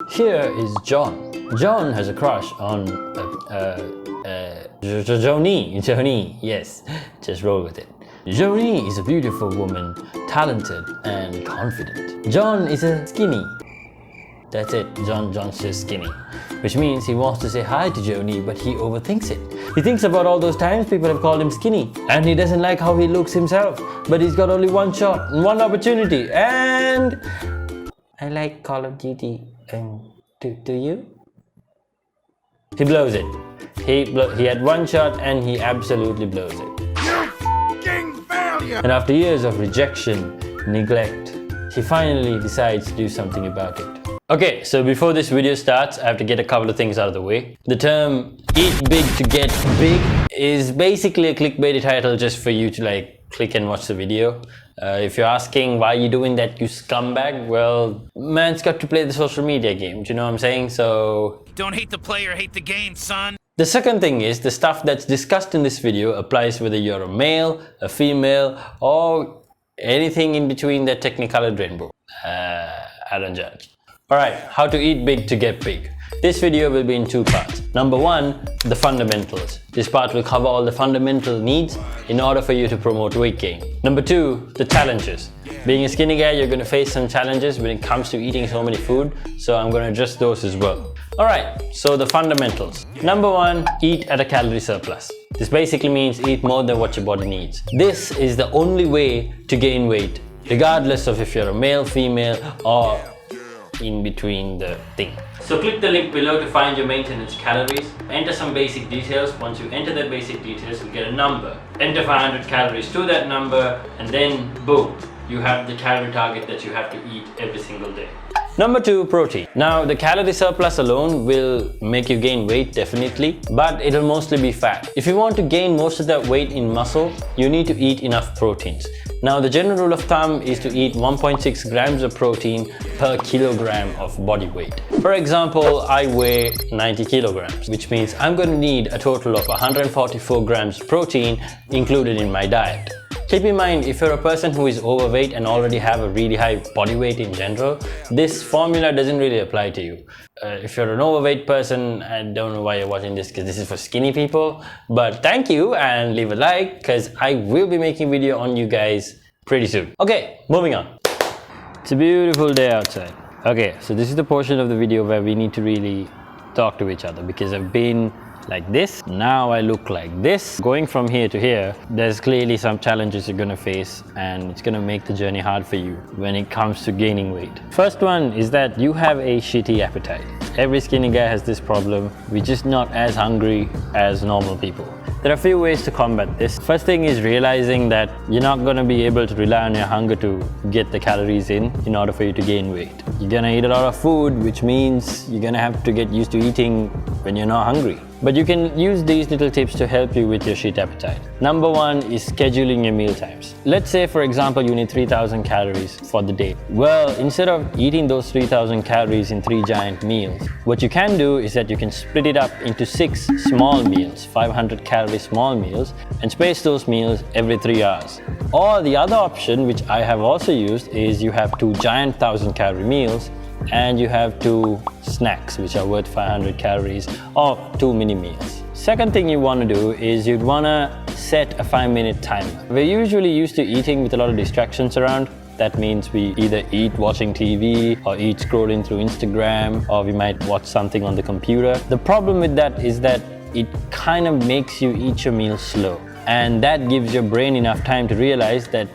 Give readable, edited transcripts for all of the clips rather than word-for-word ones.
Here is John. John has a crush on Joni. Yes, just roll with it. Joni is a beautiful woman, talented and confident. John is a skinny. That's it, John's just skinny. Which means he wants to say hi to Joni, but he overthinks it. He thinks about all those times people have called him skinny, and he doesn't like how he looks himself. But he's got only one shot and one opportunity, and I like Call of Duty. Do you? He blows it. He had one shot and he absolutely blows it. You f***ing failure! And after years of rejection, neglect, he finally decides to do something about it. Okay, so before this video starts, I have to get a couple of things out of the way. The term eat big to get big is basically a clickbaity title just for you to click and watch the video. If you're asking why you're doing that, you scumbag, well, man's got to play the social media game, do you know what I'm saying? So don't hate the player, hate the game, son. The second thing is the stuff that's discussed in this video applies whether you're a male, a female, or anything in between that technicolored rainbow. I don't judge. Alright, how to eat big to get big. This video will be in two parts. Number one, the fundamentals. This part will cover all the fundamental needs in order for you to promote weight gain. Number two, the challenges. Being a skinny guy, you're going to face some challenges when it comes to eating so many food, so I'm going to address those as well. Alright, so the fundamentals. Number one, eat at a calorie surplus. This basically means eat more than what your body needs. This is the only way to gain weight, regardless of if you're a male, female, or in between the thing. So click the link below to find your maintenance calories. Enter some basic details. Once you enter the basic details, you'll get a number. Enter 500 calories to that number, and then boom, you have the calorie target that you have to eat every single day. Number two, protein. Now, the calorie surplus alone will make you gain weight, definitely, but it'll mostly be fat. If you want to gain most of that weight in muscle, you need to eat enough proteins. Now, the general rule of thumb is to eat 1.6 grams of protein per kilogram of body weight. For example, I weigh 90 kilograms, which means I'm going to need a total of 144 grams of protein included in my diet. Keep in mind, if you're a person who is overweight and already have a really high body weight in general, this formula doesn't really apply to you. If you're an overweight person, I don't know why you're watching this because this is for skinny people, but thank you and leave a like because I will be making a video on you guys pretty soon. Okay, moving on. It's a beautiful day outside. Okay, so this is the portion of the video where we need to really talk to each other because I've been like this. Now I look like this. Going from here to here, there's clearly some challenges you're gonna face and it's gonna make the journey hard for you when it comes to gaining weight. First one is that you have a shitty appetite. Every skinny guy has this problem. We're just not as hungry as normal people. There are a few ways to combat this. First thing is realizing that you're not gonna be able to rely on your hunger to get the calories in order for you to gain weight. You're gonna eat a lot of food, which means you're gonna have to get used to eating when you're not hungry. But you can use these little tips to help you with your shit appetite. Number one is scheduling your meal times. Let's say, for example, you need 3,000 calories for the day. Well, instead of eating those 3,000 calories in 3 giant meals, what you can do is that you can split it up into 6 small meals, 500 calorie small meals, and space those meals every 3 hours. Or the other option, which I have also used, is you have 2 giant 1,000 calorie meals and you have 2 snacks which are worth 500 calories or 2 mini meals. Second thing you want to do is you'd want to set a 5-minute timer. We're usually used to eating with a lot of distractions around. That means we either eat watching TV or eat scrolling through Instagram, or we might watch something on the computer. The problem with that is that it kind of makes you eat your meal slow, and that gives your brain enough time to realize that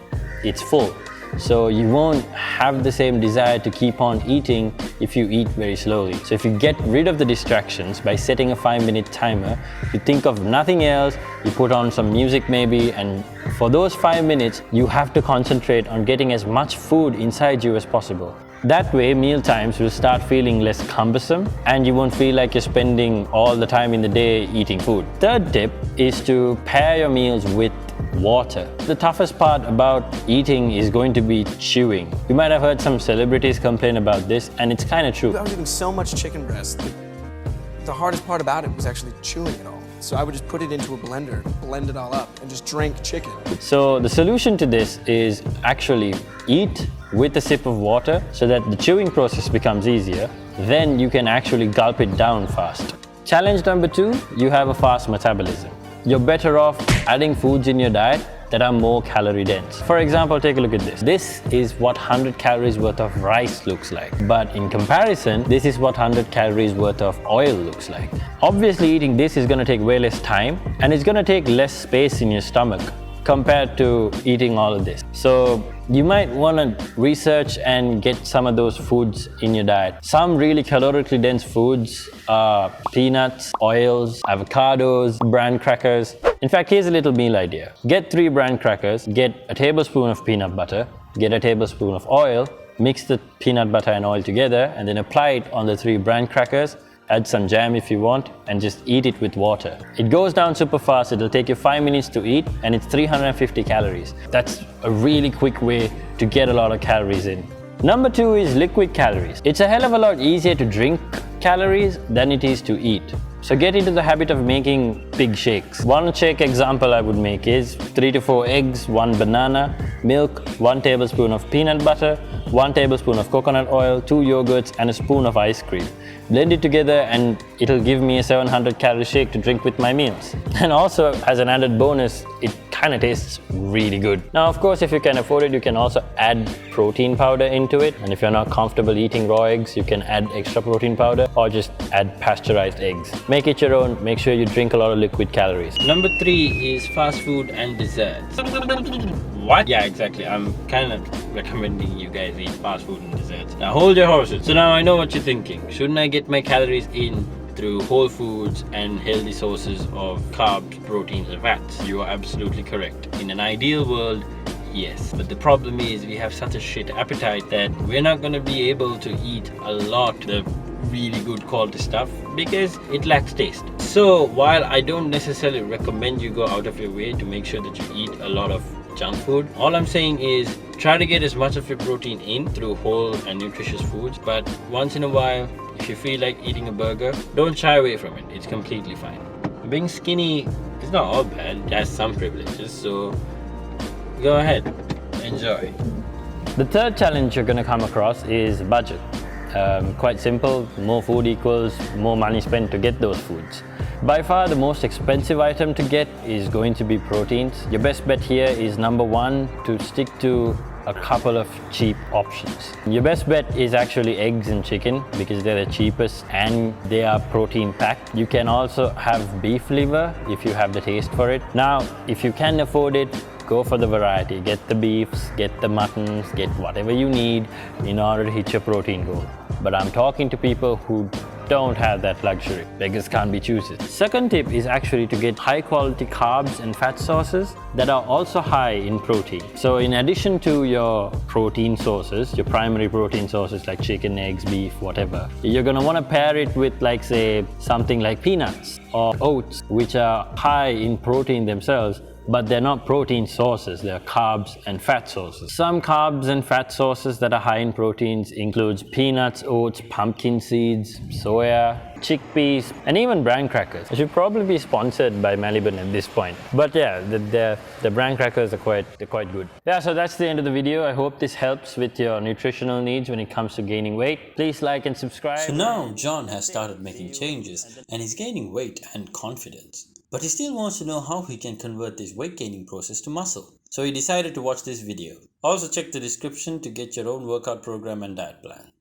it's full. So you won't have the same desire to keep on eating if you eat very slowly. So if you get rid of the distractions by setting a 5-minute timer, you think of nothing else, you put on some music maybe, and for those 5 minutes, you have to concentrate on getting as much food inside you as possible. That way, meal times will start feeling less cumbersome and you won't feel like you're spending all the time in the day eating food. Third tip is to pair your meals with water. The toughest part about eating is going to be chewing. You might have heard some celebrities complain about this, and it's kind of true. I was eating so much chicken breast. The hardest part about it was actually chewing it all. So I would just put it into a blender, blend it all up, and just drink chicken. So the solution to this is actually eat with a sip of water so that the chewing process becomes easier. Then you can actually gulp it down fast. Challenge number 2, you have a fast metabolism. You're better off adding foods in your diet that are more calorie dense. For example, take a look at this. This is what 100 calories worth of rice looks like. But in comparison, this is what 100 calories worth of oil looks like. Obviously, eating this is going to take way less time and it's going to take less space in your stomach compared to eating all of this. So you might want to research and get some of those foods in your diet. Some really calorically dense foods are peanuts, oils, avocados, bran crackers. In fact, here's a little meal idea. Get 3 bran crackers, get a tablespoon of peanut butter, get a tablespoon of oil, mix the peanut butter and oil together and then apply it on the 3 bran crackers. Add some jam if you want and just eat it with water. It goes down super fast, it'll take you 5 minutes to eat and it's 350 calories. That's a really quick way to get a lot of calories in. Number 2 is liquid calories. It's a hell of a lot easier to drink calories than it is to eat. So get into the habit of making big shakes. One shake example I would make is 3 to 4 eggs, 1 banana, milk, 1 tablespoon of peanut butter, 1 tablespoon of coconut oil, 2 yogurts and a spoon of ice cream. Blend it together and it'll give me a 700 calorie shake to drink with my meals. And also as an added bonus, it kind of tastes really good. Now of course if you can afford it, you can also add protein powder into it. And if you're not comfortable eating raw eggs, you can add extra protein powder or just add pasteurized eggs. Make it your own, make sure you drink a lot of liquid calories. Number 3 is fast food and desserts. What? Yeah, exactly. I'm kind of recommending you guys eat fast food and desserts. Now hold your horses. So now I know what you're thinking. Shouldn't I get my calories in through whole foods and healthy sources of carbs, proteins and fats? You are absolutely correct. In an ideal world, yes. But the problem is we have such a shit appetite that we're not going to be able to eat a lot of really good quality stuff because it lacks taste. So while I don't necessarily recommend you go out of your way to make sure that you eat a lot of junk food, all I'm saying is try to get as much of your protein in through whole and nutritious foods. But once in a while, if you feel like eating a burger, don't shy away from it. It's completely fine. Being skinny is not all bad. It has some privileges, so go ahead, enjoy. The third challenge you're going to come across is budget. Quite simple, more food equals more money spent to get those foods. By far the most expensive item to get is going to be proteins. Your best bet here is number 1, to stick to a couple of cheap options. Your best bet is actually eggs and chicken because they're the cheapest and they are protein packed. You can also have beef liver if you have the taste for it. Now, if you can afford it, go for the variety. Get the beefs, get the muttons, get whatever you need in order to hit your protein goal. But I'm talking to people who don't have that luxury. Beggars can't be choosers. Second tip is actually to get high quality carbs and fat sources that are also high in protein. So in addition to your protein sources, your primary protein sources like chicken, eggs, beef, whatever, you're gonna wanna pair it with like say something like peanuts or oats, which are high in protein themselves, but they're not protein sources, they're carbs and fat sources. Some carbs and fat sources that are high in proteins includes peanuts, oats, pumpkin seeds, soya, chickpeas, and even bran crackers. I should probably be sponsored by Maliban at this point. But yeah, the bran crackers are quite good. Yeah, so that's the end of the video. I hope this helps with your nutritional needs when it comes to gaining weight. Please like and subscribe. So now John has started making changes and he's gaining weight and confidence. But he still wants to know how he can convert this weight gaining process to muscle. So he decided to watch this video. Also check the description to get your own workout program and diet plan.